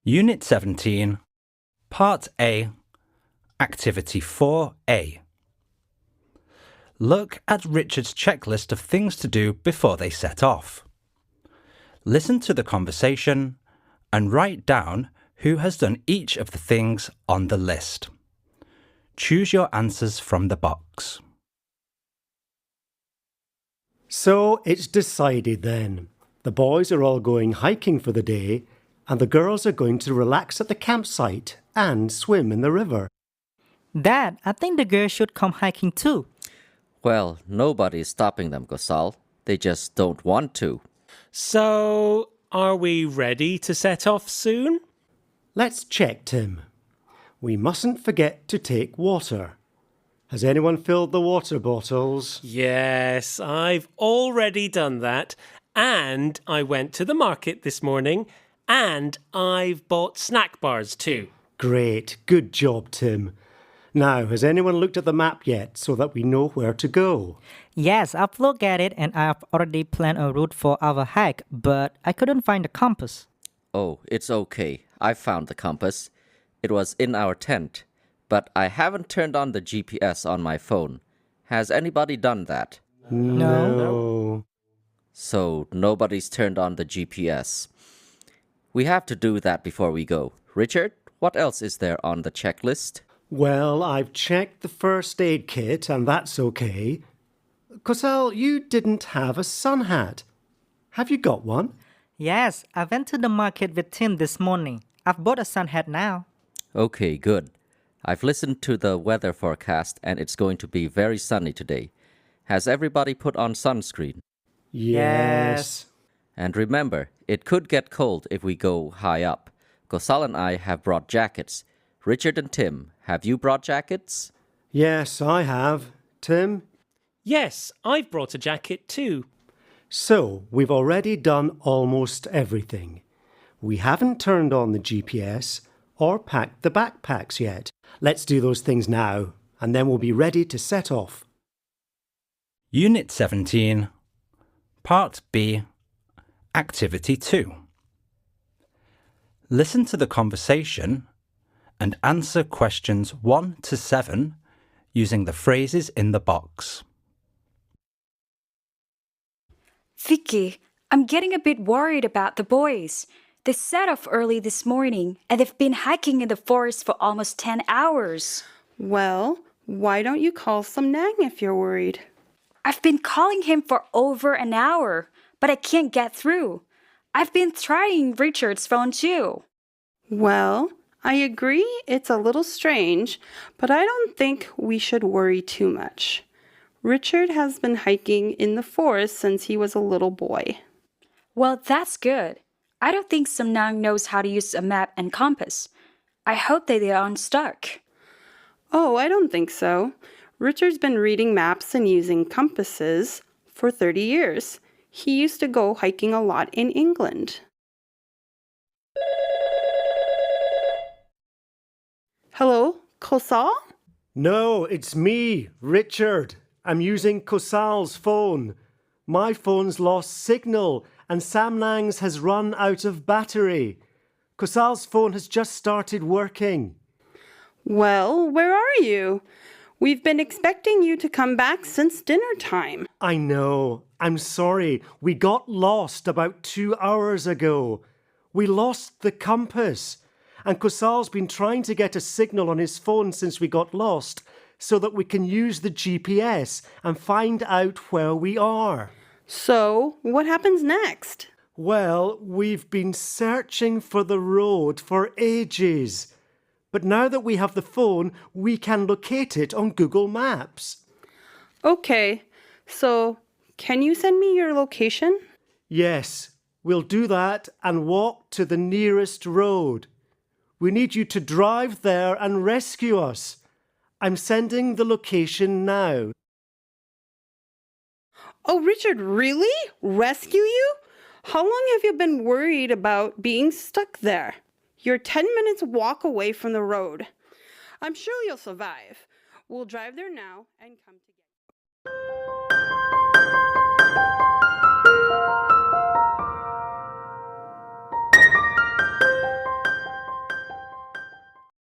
Unit 17, Part A, Activity 4A. Look at Richard's checklist of things to do before they set off. Listen to the conversation and write down who has done each of the things on the list. Choose your answers from the box. So it's decided then. The boys are all going hiking for the day, and the girls are going to relax at the campsite and swim in the river. Dad, I think the girls should come hiking too. Well, nobody's stopping them, Gosal. They just don't want to. So, are we ready to set off soon? Let's check, Tim. We mustn't forget to take water. Has anyone filled the water bottles? Yes, I've already done that. And I went to the market this morning and I've bought snack bars too. Great. Good job, Tim. Now, has anyone looked at the map yet so that we know where to go? Yes, I've looked at it and I've already planned a route for our hike, but I couldn't find the compass. Oh, it's okay. I found the compass. It was in our tent, but I haven't turned on the GPS on my phone. Has anybody done that? No. So nobody's turned on the GPS. We have to do that before we go. Richard, what else is there on the checklist? Well, I've checked the first aid kit, and that's okay. Kosal, you didn't have a sun hat. Have you got one? Yes, I went to the market with Tim this morning. I've bought a sun hat now. Okay, good. I've listened to the weather forecast and it's going to be very sunny today. Has everybody put on sunscreen? Yes. And remember, it could get cold if we go high up. Gosal and I have brought jackets. Richard and Tim, have you brought jackets? Yes, I have. Tim? Yes, I've brought a jacket too. So, we've already done almost everything. We haven't turned on the GPS or packed the backpacks yet. Let's do those things now, and then we'll be ready to set off. Unit 17, Part B, Activity 2. Listen to the conversation and answer questions 1 to 7 using the phrases in the box. Vicky, I'm getting a bit worried about the boys. They set off early this morning and they've been hiking in the forest for almost 10 hours. Well, why don't you call Sam Nang if you're worried? I've been calling him for over an hour, but I can't get through. I've been trying Richard's phone too. Well, I agree it's a little strange, but I don't think we should worry too much. Richard has been hiking in the forest since he was a little boy. Well, that's good. I don't think Sam Nang knows how to use a map and compass. I hope that they aren't stuck. Oh, I don't think so. Richard's been reading maps and using compasses for 30 years. He used to go hiking a lot in England. Hello, Kosal? No, it's me, Richard. I'm using Kosal's phone. My phone's lost signal and Sam Nang's has run out of battery. Kosal's phone has just started working. Well, where are you? We've been expecting you to come back since dinner time. I know. I'm sorry. We got lost about 2 hours ago. We lost the compass. And Kosal's been trying to get a signal on his phone since we got lost so that we can use the GPS and find out where we are. So, what happens next? Well, we've been searching for the road for ages. But now that we have the phone, we can locate it on Google Maps. Okay, so can you send me your location? Yes, we'll do that and walk to the nearest road. We need you to drive there and rescue us. I'm sending the location now. Oh, Richard, really? Rescue you? How long have you been worried about being stuck there? You're 10 minutes walk away from the road. I'm sure you'll survive. We'll drive there now and come together.